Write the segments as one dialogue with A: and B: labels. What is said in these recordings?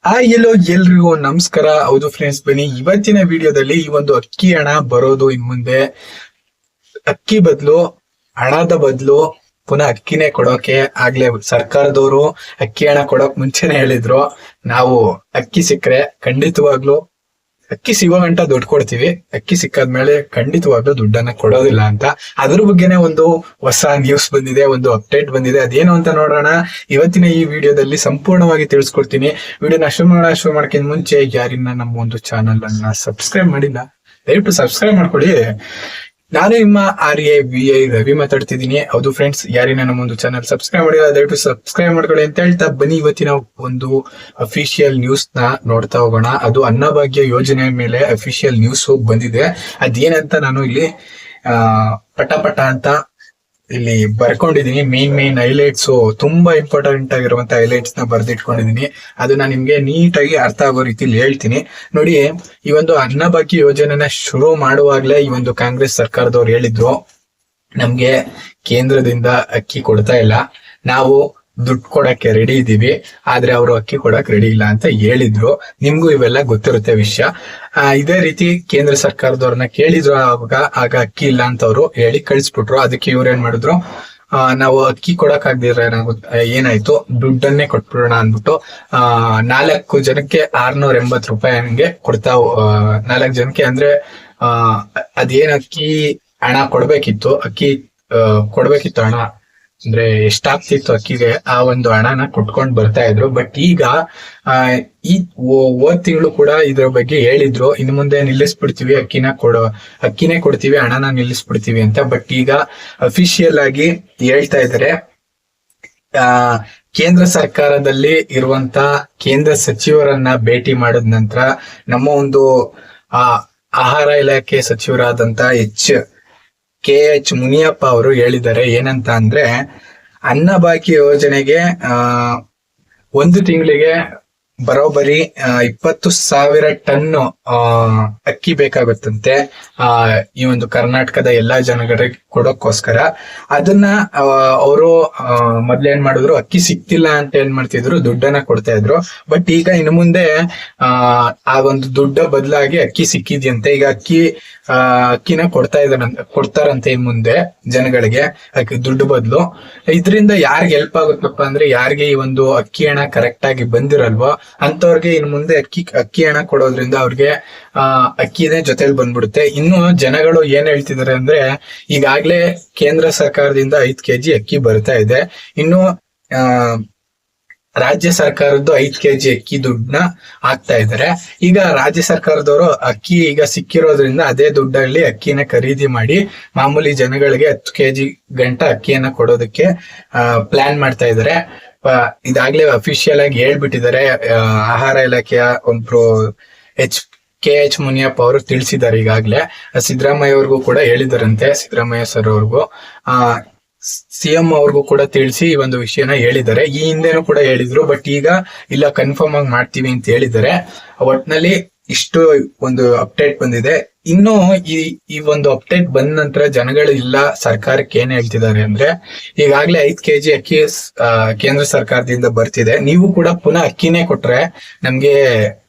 A: ಎಲ್ಲೋ ಎಲ್ರಿಗೂ ನಮಸ್ಕಾರ. ಹೌದು ಫ್ರೆಂಡ್ಸ್, ಬನ್ನಿ ಇವತ್ತಿನ ವಿಡಿಯೋದಲ್ಲಿ ಈ ಒಂದು ಅಕ್ಕಿ ಹಣ ಬರೋದು ಇನ್ ಮುಂದೆ ಅಕ್ಕಿ ಬದಲು ಹಣದ ಬದಲು ಪುನಃ ಅಕ್ಕಿನೇ ಕೊಡೋಕೆ ಆಗ್ಲೇ ಸರ್ಕಾರದವರು ಅಕ್ಕಿ ಹಣ ಕೊಡೋಕ್ ಮುಂಚೆನೆ ಹೇಳಿದ್ರು, ನಾವು ಅಕ್ಕಿ ಸಿಕ್ಕರೆ ಖಂಡಿತವಾಗ್ಲು ಅಕ್ಕಿ ಸಿಗೋ ಗಂಟ ದುಡ್ಡು ಕೊಡ್ತೀವಿ, ಅಕ್ಕಿ ಸಿಕ್ಕಾದ್ಮೇಲೆ ಖಂಡಿತವಾಗ್ಲೂ ದುಡ್ಡನ್ನ ಕೊಡೋದಿಲ್ಲ ಅಂತ. ಅದ್ರ ಬಗ್ಗೆನೆ ಒಂದು ಹೊಸ ನ್ಯೂಸ್ ಬಂದಿದೆ, ಒಂದು ಅಪ್ಡೇಟ್ ಬಂದಿದೆ. ಅದೇನು ಅಂತ ನೋಡೋಣ ಇವತ್ತಿನ ಈ ವಿಡಿಯೋದಲ್ಲಿ ಸಂಪೂರ್ಣವಾಗಿ ತಿಳಿಸ್ಕೊಡ್ತೀನಿ. ವಿಡಿಯೋನ ಶುರು ಮಾಡಕ್ಕಿಂತ ಮುಂಚೆ ಯಾರಿನ ನಮ್ಮ ಒಂದು ಚಾನಲ್ ಅನ್ನ ಸಬ್ಸ್ಕ್ರೈಬ್ ಮಾಡಿಲ್ಲ, ದಯವಿಟ್ಟು ಸಬ್ಸ್ಕ್ರೈಬ್ ಮಾಡ್ಕೊಳ್ಳಿ. ನಾನು ನಿಮ್ಮ RAVI ರವಿ ಮಾತಾಡ್ತಿದ್ದೀನಿ. ಹೌದು ಫ್ರೆಂಡ್ಸ್, ಯಾರಿನ ನಮ್ಮ ಒಂದು ಚಾನಲ್ ಸಬ್ಸ್ಕ್ರೈಬ್ ಮಾಡಿಲ್ಲ ದಯವಿಟ್ಟು ಸಬ್ಸ್ಕ್ರೈಬ್ ಮಾಡ್ಕೊಳ್ಳಿ ಅಂತ ಹೇಳ್ತಾ ಬನ್ನಿ ಇವತ್ತಿನ ಒಂದು ಅಫಿಷಿಯಲ್ ನ್ಯೂಸ್ ನ ನೋಡ್ತಾ ಹೋಗೋಣ. ಅದು ಅನ್ನಭಾಗ್ಯ ಯೋಜನೆ ಮೇಲೆ ಅಫಿಷಿಯಲ್ ನ್ಯೂಸ್ ಬಂದಿದೆ. ಅದೇನಂತ ನಾನು ಇಲ್ಲಿ ಪಟ ಅಂತ ಇಲ್ಲಿ ಬರ್ಕೊಂಡಿದೀನಿ. ಮೇನ್ ಹೈಲೈಟ್ಸ್, ತುಂಬಾ ಇಂಪಾರ್ಟೆಂಟ್ ಆಗಿರುವಂತ ಹೈಲೈಟ್ಸ್ ನ ಬರ್ದಿಟ್ಕೊಂಡಿದೀನಿ. ಅದನ್ನ ನಿಮ್ಗೆ ನೀಟಾಗಿ ಅರ್ಥ ಆಗೋ ರೀತಿಲಿ ಹೇಳ್ತೀನಿ. ನೋಡಿ, ಈ ಒಂದು ಅನ್ನಭಾಗ್ಯ ಯೋಜನೆನ ಶುರು ಮಾಡುವಾಗ್ಲೇ ಈ ಒಂದು ಕಾಂಗ್ರೆಸ್ ಸರ್ಕಾರದವ್ರು ಹೇಳಿದ್ರು, ನಮ್ಗೆ ಕೇಂದ್ರದಿಂದ ಅಕ್ಕಿ ಕೊಡ್ತಾ ಇಲ್ಲ, ನಾವು ದುಡ್ಡು ಕೊಡಕ್ಕೆ ರೆಡಿ ಇದೀವಿ, ಆದ್ರೆ ಅವರು ಅಕ್ಕಿ ಕೊಡಕ್ ರೆಡಿ ಇಲ್ಲ ಅಂತ ಹೇಳಿದ್ರು. ನಿಮ್ಗೂ ಇವೆಲ್ಲ ಗೊತ್ತಿರುತ್ತೆ ವಿಷಯ. ಇದೇ ರೀತಿ ಕೇಂದ್ರ ಸರ್ಕಾರದವ್ರನ್ನ ಕೇಳಿದ್ರು, ಆಗ ಅಕ್ಕಿ ಇಲ್ಲ ಅಂತ ಅವ್ರು ಹೇಳಿ ಕಳಿಸ್ಬಿಟ್ರು. ಅದಕ್ಕೆ ಇವ್ರು ಏನ್ ಮಾಡಿದ್ರು, ನಾವು ಅಕ್ಕಿ ಕೊಡಕ್ ಆಗ್ದಿರ ಏನಾಯ್ತು, ದುಡ್ಡನ್ನೇ ಕೊಟ್ಬಿಡೋಣ ಅಂದ್ಬಿಟ್ಟು 4 ಜನಕ್ಕೆ 680 ರೂಪಾಯಿ ಹಂಗೆ ಕೊಡ್ತಾವ್. 4 ಜನಕ್ಕೆ ಅಂದ್ರೆ ಅದೇನ್ ಅಕ್ಕಿ ಹಣ ಕೊಡ್ಬೇಕಿತ್ತು, ಹಣ ಅಂದ್ರೆ ಎಷ್ಟಾಗ್ತಿತ್ತು ಅಕ್ಕಿಗೆ, ಆ ಒಂದು ಹಣನ ಕೊಟ್ಕೊಂಡ್ ಬರ್ತಾ ಇದ್ರು. ಬಟ್ ಈಗ ಈ ಹೋದ್ ತಿಂಗಳು ಕೂಡ ಇದ್ರ ಬಗ್ಗೆ ಹೇಳಿದ್ರು, ಇನ್ನು ಮುಂದೆ ನಿಲ್ಲಿಸ್ಬಿಡ್ತೀವಿ, ಅಕ್ಕಿನೇ ಕೊಡ್ತೀವಿ, ಹಣನ ನಿಲ್ಲಿಸ್ಬಿಡ್ತೀವಿ ಅಂತ. ಬಟ್ ಈಗ ಅಫಿಷಿಯಲ್ ಆಗಿ ಹೇಳ್ತಾ ಇದಾರೆ, ಕೇಂದ್ರ ಸರ್ಕಾರದಲ್ಲಿ ಇರುವಂತ ಕೇಂದ್ರ ಸಚಿವರನ್ನ ಭೇಟಿ ಮಾಡಿದ ನಂತರ ನಮ್ಮ ಒಂದು ಆಹಾರ ಇಲಾಖೆ ಸಚಿವರಾದಂತ KH ಮುನಿಯಪ್ಪ ಅವರು ಹೇಳಿದ್ದಾರೆ. ಏನಂತ ಅಂದ್ರೆ, ಅನ್ನಭಾಗ್ಯ ಯೋಜನೆಗೆ 1 ತಿಂಗಳಿಗೆ ಬರೋಬ್ಬರಿ 20,000 ಟನ್ ಅಕ್ಕಿ ಬೇಕಾಗುತ್ತಂತೆ ಈ ಒಂದು ಕರ್ನಾಟಕದ ಎಲ್ಲಾ ಜನಗಳಿಗೆ ಕೊಡೋಕ್ಕೋಸ್ಕರ. ಅದನ್ನ ಅವರು ಮೊದ್ಲೇನ್ ಮಾಡಿದ್ರು, ಅಕ್ಕಿ ಸಿಕ್ತಿಲ್ಲ ಅಂತ ಏನ್ ಮಾಡ್ತಿದ್ರು, ದುಡ್ಡನ್ನ ಕೊಡ್ತಾ ಇದ್ರು. ಬಟ್ ಈಗ ಇನ್ನು ಮುಂದೆ ಆ ಒಂದು ದುಡ್ಡ ಬದಲಾಗಿ ಅಕ್ಕಿ ಸಿಕ್ಕಿದ್ಯಂತೆ. ಈಗ ಅಕ್ಕಿನ ಕೊಡ್ತಾರಂತೆ ಇನ್ ಮುಂದೆ ಜನಗಳಿಗೆ ಅಕ್ಕಿ ದುಡ್ಡು ಬದಲು. ಇದರಿಂದ ಯಾರಿಗೆ ಹೆಲ್ಪ್ ಆಗುತ್ತಪ್ಪ ಅಂದ್ರೆ, ಯಾರಿಗೆ ಈ ಒಂದು ಅಕ್ಕಿ ಹಣ ಕರೆಕ್ಟ್ ಆಗಿ ಬಂದಿರಲ್ವೋ ಅಂತವ್ರಿಗೆ ಇನ್ ಮುಂದೆ ಅಕ್ಕಿ ಹಣ ಕೊಡೋದ್ರಿಂದ ಅವ್ರಿಗೆ ಅಕ್ಕಿನೇ ಜೊತೆಲಿ ಬಂದ್ಬಿಡುತ್ತೆ. ಇನ್ನು ಜನಗಳು ಏನ್ ಹೇಳ್ತಿದಾರೆ ಅಂದ್ರೆ, ಈಗಾಗ್ಲೇ ಕೇಂದ್ರ ಸರ್ಕಾರದಿಂದ 5 kg ಅಕ್ಕಿ ಬರ್ತಾ ಇದೆ, ಇನ್ನು ರಾಜ್ಯ ಸರ್ಕಾರದ್ದು 5 kg ಅಕ್ಕಿ ದುಡ್ಡನ್ನ ಹಾಕ್ತಾ ಇದ್ದಾರೆ. ಈಗ ರಾಜ್ಯ ಸರ್ಕಾರದವರು ಅಕ್ಕಿ ಈಗ ಸಿಕ್ಕಿರೋದ್ರಿಂದ ಅದೇ ದುಡ್ಡಲ್ಲಿ ಅಕ್ಕಿನ ಖರೀದಿ ಮಾಡಿ ಮಾಮೂಲಿ ಜನಗಳಿಗೆ 10 kg ಗಂಟ ಅಕ್ಕಿಯನ್ನ ಕೊಡೋದಕ್ಕೆ ಪ್ಲಾನ್ ಮಾಡ್ತಾ ಇದ್ದಾರೆ. ಇದಾಗ್ಲೇ ಅಫಿಷಿಯಲ್ ಆಗಿ ಹೇಳ್ಬಿಟ್ಟಿದ್ದಾರೆ. ಆಹಾರ ಇಲಾಖೆಯ ಒಬ್ರು KH ಮುನಿಯಪ್ಪ ಅವರು ತಿಳಿಸಿದ್ದಾರೆ. ಈಗಾಗ್ಲೇ ಸಿದ್ದರಾಮಯ್ಯ ಅವ್ರಿಗೂ ಕೂಡ ಹೇಳಿದಾರಂತೆ, ಸಿದ್ದರಾಮಯ್ಯ ಸರ್ ಅವ್ರಿಗೂ, CM ಅವ್ರಿಗೂ ಕೂಡ ತಿಳಿಸಿ ಈ ಒಂದು ವಿಷಯನ ಹೇಳಿದ್ದಾರೆ. ಈ ಹಿಂದೆನೂ ಕೂಡ ಹೇಳಿದ್ರು, ಬಟ್ ಈಗ ಇಲ್ಲ ಕನ್ಫರ್ಮ್ ಆಗಿ ಮಾಡ್ತೀವಿ ಅಂತ ಹೇಳಿದ್ದಾರೆ. ಒಟ್ನಲ್ಲಿ ಇಷ್ಟು ಒಂದು ಅಪ್ಡೇಟ್ ಬಂದಿದೆ. ಇನ್ನು ಈ ಒಂದು ಅಪ್ಡೇಟ್ ಬಂದ ನಂತರ ಜನಗಳು ಇಲ್ಲ ಸರ್ಕಾರಕ್ಕೆ ಏನ್ ಹೇಳ್ತಿದ್ದಾರೆ ಅಂದ್ರೆ, ಈಗಾಗ್ಲೇ 5 kg ಅಕ್ಕಿ ಕೇಂದ್ರ ಸರ್ಕಾರದಿಂದ ಬರ್ತಿದೆ, ನೀವು ಕೂಡ ಪುನಃ ಅಕ್ಕಿನೇ ಕೊಟ್ರೆ ನಮ್ಗೆ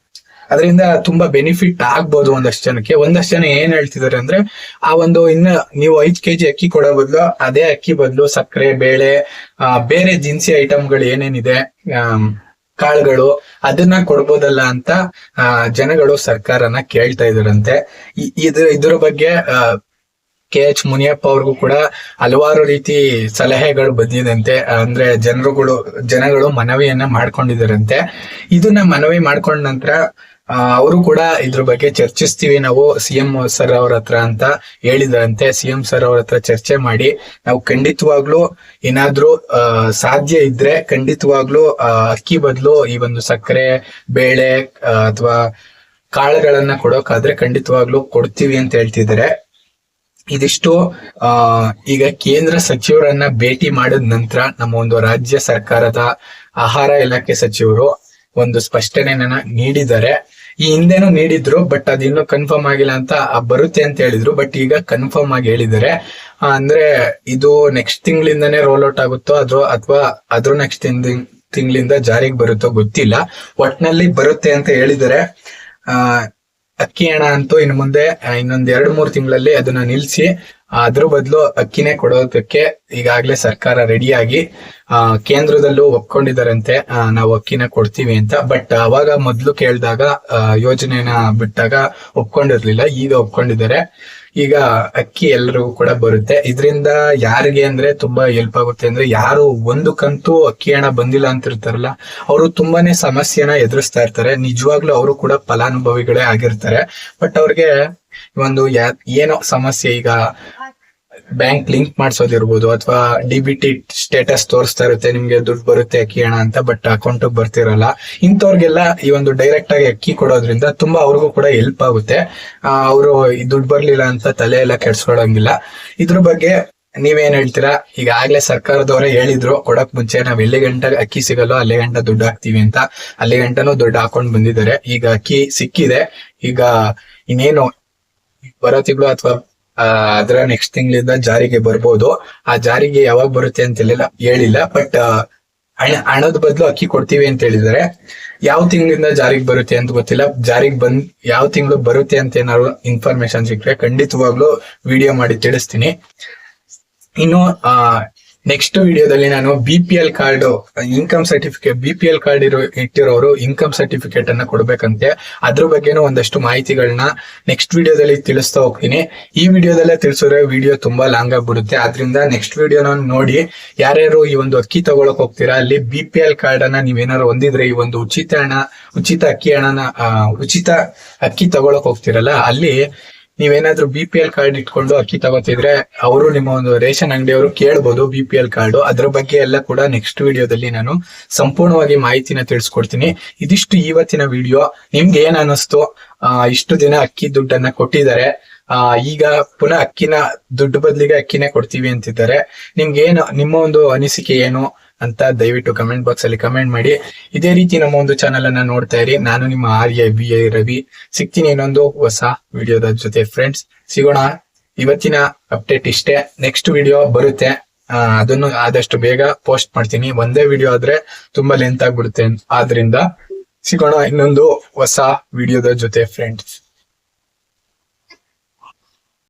A: ಅದರಿಂದ ತುಂಬಾ ಬೆನಿಫಿಟ್ ಆಗ್ಬೋದು ಒಂದಷ್ಟು ಜನಕ್ಕೆ. ಒಂದಷ್ಟು ಜನ ಏನ್ ಹೇಳ್ತಿದ್ದಾರೆ ಅಂದ್ರೆ, ಆ ಒಂದು ನೀವು 5 kg ಅಕ್ಕಿ ಕೊಡೋ ಬದಲು ಅದೇ ಅಕ್ಕಿ ಬದಲು ಸಕ್ಕರೆ, ಬೇಳೆ, ಬೇರೆ ದಿನಸಿ ಐಟಮ್ಗಳು ಏನೇನಿದೆ, ಕಾಳುಗಳು, ಅದನ್ನ ಕೊಡ್ಬೋದಲ್ಲ ಅಂತ ಜನಗಳು ಸರ್ಕಾರನ ಕೇಳ್ತಾ ಇದಾರಂತೆ. ಇದ್ರ ಬಗ್ಗೆ KH ಮುನಿಯಪ್ಪ ಅವ್ರಿಗೂ ಕೂಡ ಹಲವಾರು ರೀತಿ ಸಲಹೆಗಳು ಬಂದಿದಂತೆ. ಅಂದ್ರೆ ಜನಗಳು ಮನವಿಯನ್ನ ಮಾಡ್ಕೊಂಡಿದಾರಂತೆ. ಇದನ್ನ ಮನವಿ ಮಾಡ್ಕೊಂಡ ನಂತರ ಅವರು ಕೂಡ ಇದ್ರ ಬಗ್ಗೆ ಚರ್ಚಿಸ್ತೀವಿ ನಾವು CM ಸರ್ ಅವ್ರ ಹತ್ರ ಅಂತ ಹೇಳಿದ್ರಂತೆ. CM ಸರ್ ಅವ್ರ ಹತ್ರ ಚರ್ಚೆ ಮಾಡಿ ನಾವು ಖಂಡಿತವಾಗ್ಲೂ ಏನಾದ್ರೂ ಸಾಧ್ಯ ಇದ್ರೆ ಖಂಡಿತವಾಗ್ಲೂ ಅಕ್ಕಿ ಬದಲು ಈ ಒಂದು ಸಕ್ಕರೆ, ಬೇಳೆ ಅಥವಾ ಕಾಳುಗಳನ್ನ ಕೊಡೋಕಾದ್ರೆ ಖಂಡಿತವಾಗ್ಲೂ ಕೊಡ್ತೀವಿ ಅಂತ ಹೇಳ್ತಿದ್ದಾರೆ. ಇದಿಷ್ಟು ಈಗ ಕೇಂದ್ರ ಸಚಿವರನ್ನ ಭೇಟಿ ಮಾಡಿದ ನಂತರ ನಮ್ಮ ಒಂದು ರಾಜ್ಯ ಸರ್ಕಾರದ ಆಹಾರ ಇಲಾಖೆ ಸಚಿವರು ಒಂದು ಸ್ಪಷ್ಟನೆಯನ್ನ ನೀಡಿದ್ದಾರೆ. ಈ ಹಿಂದೆನೂ ನೀಡಿದ್ರು, ಬಟ್ ಅದಿನ್ನೂ ಕನ್ಫರ್ಮ್ ಆಗಿಲ್ಲ ಅಂತ ಬರುತ್ತೆ ಅಂತ ಹೇಳಿದ್ರು. ಬಟ್ ಈಗ ಕನ್ಫರ್ಮ್ ಆಗಿ ಹೇಳಿದ್ದಾರೆ. ಅಂದ್ರೆ ಇದು ನೆಕ್ಸ್ಟ್ ತಿಂಗಳಿಂದಾನೇ ರೋಲ್ ಔಟ್ ಆಗುತ್ತೋ ಅಥವಾ ಅದ್ರ ನೆಕ್ಸ್ಟ್ ತಿಂಗಳಿಂದ ಜಾರಿಗೆ ಬರುತ್ತೋ ಗೊತ್ತಿಲ್ಲ. ಒಟ್ನಲ್ಲಿ ಬರುತ್ತೆ ಅಂತ ಹೇಳಿದರೆ. ಅಕ್ಕಿ ಹಣ ಅಂತೂ ಇನ್ನು ಮುಂದೆ ಇನ್ನೊಂದ್ 2-3 ತಿಂಗಳಲ್ಲಿ ಅದನ್ನ ನಿಲ್ಸಿ ಅದ್ರ ಬದಲು ಅಕ್ಕಿನೇ ಕೊಡೋದಕ್ಕೆ ಈಗಾಗ್ಲೇ ಸರ್ಕಾರ ರೆಡಿಯಾಗಿ ಕೇಂದ್ರದಲ್ಲೂ ಒಪ್ಕೊಂಡಿದಾರಂತೆ, ನಾವು ಅಕ್ಕಿನ ಕೊಡ್ತೀವಿ ಅಂತ. ಬಟ್ ಅವಾಗ ಮೊದ್ಲು ಕೇಳಿದಾಗ ಯೋಜನೆನ ಬಿಟ್ಟಾಗ ಒಪ್ಕೊಂಡಿರ್ಲಿಲ್ಲ, ಈಗ ಒಪ್ಕೊಂಡಿದ್ದಾರೆ. ಈಗ ಅಕ್ಕಿ ಎಲ್ರಿಗೂ ಕೂಡ ಬರುತ್ತೆ. ಇದರಿಂದ ಯಾರಿಗೆ ಅಂದ್ರೆ ತುಂಬಾ ಹೆಲ್ಪ್ ಆಗುತ್ತೆ ಅಂದ್ರೆ, ಯಾರು ಒಂದು ಕಂತು ಅಕ್ಕಿ ಹಣ ಬಂದಿಲ್ಲ ಅಂತ ಇರ್ತಾರಲ್ಲ, ಅವರು ತುಂಬಾನೇ ಸಮಸ್ಯೆನ ಎದುರಿಸ್ತಾ ಇರ್ತಾರೆ. ನಿಜವಾಗ್ಲೂ ಅವರು ಕೂಡ ಫಲಾನುಭವಿಗಳೇ ಆಗಿರ್ತಾರೆ. ಬಟ್ ಅವ್ರಿಗೆ ಒಂದು ಏನೋ ಸಮಸ್ಯೆ, ಈಗ ಬ್ಯಾಂಕ್ ಲಿಂಕ್ ಮಾಡ್ಸೋದಿರ್ಬೋದು, ಅಥವಾ DBT ಸ್ಟೇಟಸ್ ತೋರಿಸ್ತಾ ಇರುತ್ತೆ, ನಿಮ್ಗೆ ದುಡ್ಡು ಬರುತ್ತೆ ಅಕ್ಕಿ ಹಣ ಅಂತ, ಬಟ್ ಅಕೌಂಟ್ ಬರ್ತಿರಲ್ಲ. ಇಂಥವ್ರಿಗೆಲ್ಲ ಈ ಒಂದು ಡೈರೆಕ್ಟ್ ಆಗಿ ಅಕ್ಕಿ ಕೊಡೋದ್ರಿಂದ ತುಂಬಾ ಅವ್ರಿಗೂ ಕೂಡ ಹೆಲ್ಪ್ ಆಗುತ್ತೆ. ಅವರು ದುಡ್ಡು ಬರ್ಲಿಲ್ಲ ಅಂತ ತಲೆ ಎಲ್ಲ ಕೆಡ್ಸ್ಕೊಳಂಗಿಲ್ಲ. ಇದ್ರ ಬಗ್ಗೆ ನೀವೇನ್ ಹೇಳ್ತೀರಾ? ಈಗಾಗ್ಲೇ ಸರ್ಕಾರದವರೇ ಹೇಳಿದ್ರು, ಕೊಡಕ್ ಮುಂಚೆ ನಾವ್ ಎಲ್ಲಿ ಗಂಟ ಅಕ್ಕಿ ಸಿಗಲ್ಲೋ ಅಲ್ಲಿ ಗಂಟ ದುಡ್ಡು ಹಾಕ್ತಿವಿ ಅಂತ. ಅಲ್ಲಿ ಗಂಟನೂ ದುಡ್ಡು ಹಾಕೊಂಡ್ ಬಂದಿದ್ದಾರೆ. ಈಗ ಅಕ್ಕಿ ಸಿಕ್ಕಿದೆ. ಈಗ ಇನ್ನೇನು ಬರೋ ತಿಂಗಳು ಅಥವಾ ಅದರ ನೆಕ್ಸ್ಟ್ ತಿಂಗಳಿಂದ ಜಾರಿಗೆ ಬರ್ಬೋದು. ಆ ಜಾರಿಗೆ ಯಾವಾಗ ಬರುತ್ತೆ ಅಂತ ಹೇಳಿಲ್ಲ. ಬಟ್ ಹಣದ ಬದಲು ಅಕ್ಕಿ ಕೊಡ್ತೀವಿ ಅಂತ ಹೇಳಿದ್ದಾರೆ. ಯಾವ ತಿಂಗಳಿಂದ ಜಾರಿಗೆ ಬರುತ್ತೆ ಅಂತ ಗೊತ್ತಿಲ್ಲ. ಜಾರಿಗೆ ಯಾವ ತಿಂಗಳು ಬರುತ್ತೆ ಅಂತ ಏನಾದ್ರು ಇನ್ಫಾರ್ಮೇಶನ್ ಸಿಕ್ಕರೆ ಖಂಡಿತವಾಗ್ಲೂ ವಿಡಿಯೋ ಮಾಡಿ ತಿಳಿಸ್ತೀನಿ. ಇನ್ನು ನೆಕ್ಸ್ಟ್ ವಿಡಿಯೋದಲ್ಲಿ ನಾನು BPL card, income certificate, BPL card ಇಟ್ಟಿರೋರು ಇನ್ಕಮ್ ಸರ್ಟಿಫಿಕೇಟ್ ಅನ್ನ ಕೊಡ್ಬೇಕಂತೆ. ಅದ್ರ ಬಗ್ಗೆನೂ ಒಂದಷ್ಟು ಮಾಹಿತಿಗಳನ್ನ ನೆಕ್ಸ್ಟ್ ವಿಡಿಯೋದಲ್ಲಿ ತಿಳಿಸ್ತಾ ಹೋಗ್ತೀನಿ. ಈ ವಿಡಿಯೋದಲ್ಲೇ ತಿಳಿಸಿದ್ರೆ ವಿಡಿಯೋ ತುಂಬಾ ಲಾಂಗ್ ಆಗ್ಬಿಡುತ್ತೆ. ಆದ್ರಿಂದ ನೆಕ್ಸ್ಟ್ ವಿಡಿಯೋನ ನೋಡಿ, ಯಾರ್ಯಾರು ಈ ಒಂದು ಅಕ್ಕಿ ತಗೊಳಕ್ ಹೋಗ್ತೀರಾ, ಅಲ್ಲಿ BPL ಕಾರ್ಡ್ ಅನ್ನ ನೀವೇನಾರು ಹೊಂದಿದ್ರೆ, ಈ ಒಂದು ಉಚಿತ ಅಕ್ಕಿ ತಗೊಳಕ್ ಹೋಗ್ತಿರಲ್ಲ, ಅಲ್ಲಿ ನೀವೇನಾದ್ರೂ BPL ಕಾರ್ಡ್ ಇಟ್ಕೊಂಡು ಅಕ್ಕಿ ತಗೋತಿದ್ರೆ ಅವರು ನಿಮ್ಮ ಒಂದು ರೇಷನ್ ಅಂಗಡಿಯವರು ಕೇಳ್ಬೋದು BPL ಕಾರ್ಡ್. ಅದ್ರ ಬಗ್ಗೆ ಎಲ್ಲ ಕೂಡ ನೆಕ್ಸ್ಟ್ ವಿಡಿಯೋದಲ್ಲಿ ನಾನು ಸಂಪೂರ್ಣವಾಗಿ ಮಾಹಿತಿನ ತಿಳಿಸ್ಕೊಡ್ತೀನಿ. ಇದಿಷ್ಟು ಇವತ್ತಿನ ವಿಡಿಯೋ. ನಿಮ್ಗೆ ಏನ್ ಅನಿಸ್ತು? ಇಷ್ಟು ದಿನ ಅಕ್ಕಿ ದುಡ್ಡನ್ನ ಕೊಟ್ಟಿದ್ದಾರೆ, ಈಗ ಪುನಃ ಅಕ್ಕಿನ ದುಡ್ಡು ಬದಲಿಗೆ ಅಕ್ಕಿನೇ ಕೊಡ್ತೀವಿ ಅಂತಿದ್ದಾರೆ. ನಿಮ್ಮ ಒಂದು ಅನಿಸಿಕೆ ಏನು ಅಂತ ದಯವಿಟ್ಟು ಕಮೆಂಟ್ ಬಾಕ್ಸ್ ಅಲ್ಲಿ ಕಮೆಂಟ್ ಮಾಡಿ. ಇದೇ ರೀತಿ ನಮ್ಮ ಒಂದು ಚಾನೆಲ್ ಅನ್ನ ನೋಡ್ತಾ ಇರಿ. ನಾನು ನಿಮ್ಮ RIBI ರವಿ. ಸಿಗ್ತೀನಿ ಇನ್ನೊಂದು ಹೊಸ ವಿಡಿಯೋದ ಜೊತೆ ಫ್ರೆಂಡ್ಸ್. ಸಿಗೋಣ. ಇವತ್ತಿನ ಅಪ್ಡೇಟ್ ಇಷ್ಟೇ. ನೆಕ್ಸ್ಟ್ ವಿಡಿಯೋ ಬರುತ್ತೆ, ಅದನ್ನು ಆದಷ್ಟು ಬೇಗ ಪೋಸ್ಟ್ ಮಾಡ್ತೀನಿ. ಒಂದೇ ವಿಡಿಯೋ ಆದ್ರೆ ತುಂಬಾ ಲೆಂತ್ ಆಗ್ಬಿಡುತ್ತೆ. ಆದ್ರಿಂದ ಸಿಗೋಣ ಇನ್ನೊಂದು ಹೊಸ ವಿಡಿಯೋದ ಜೊತೆ ಫ್ರೆಂಡ್ಸ್.